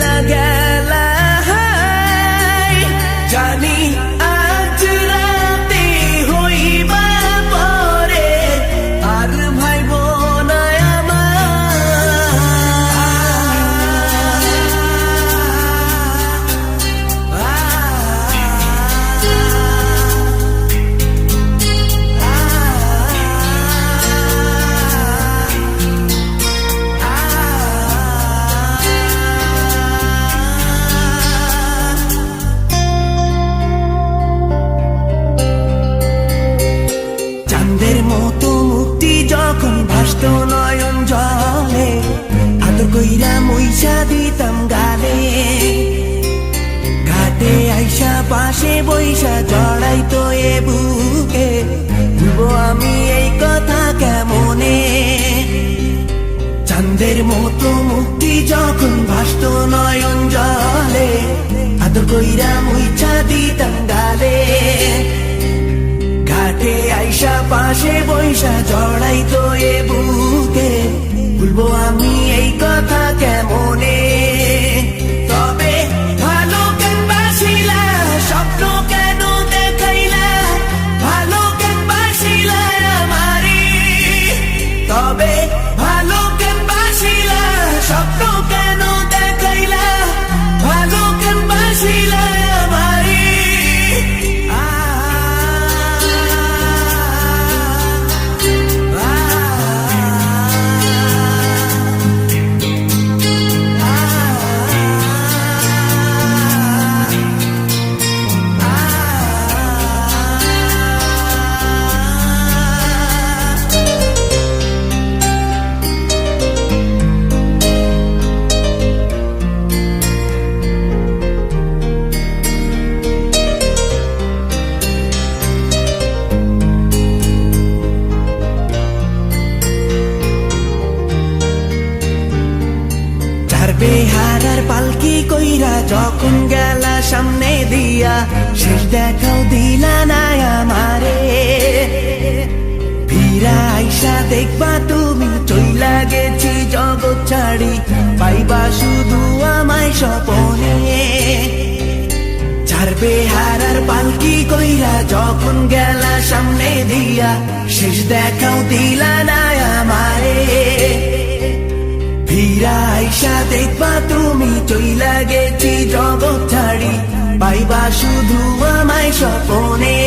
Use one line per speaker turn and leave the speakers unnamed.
চইলা গেলা জানি আজ রাতে হইবা পরে আর ভাইব না চাঁদের মতো মুক্তি যখন ভাসত নয়ন জলে আদর কইরা মইসা দিতাম গালে ঘাটে আইসা পাশে বইসা জড়াইতো এ বুকে ভুলবো আমি এই কথা কেমনে চাঁদের মতো মুক্তি যখন ভাসত নয়ন জলে আদর কইরা মইসা দিতাম গালে ঘাটে আইসা পাশে বইসা জড়াইতো এ বুকে ভুলবো আমি এই কথা কেমনে তবে ভালো কেন বাসিলা স্বপ্ন কেন দেখাইলা ভালো কেন বাসিলা আমারে তবে ভালো কেন বাসিলা স্বপ্ন কেন দেখাইলা ভালো কেন বাসিলা আমারে বেহারার পালকি কইরা যখন গেলা সামনে দিয়া শেষ দেখাও দিলা না আমারে ফিরা আইসা দেখবা তুমি চইলা গেছি জগৎ ছাড়ি পাইবা শুধু আমায় স্বপনে চার বেহারার পালকি কইরা যখন গেলা সামনে দিয়া শেষ দেখাও দিলা না আমারে ফিরা আইসা দেখবা তুমি চইলা গেছি জগৎ ছাড়ি পাইবা শুধু আমায় স্বপনে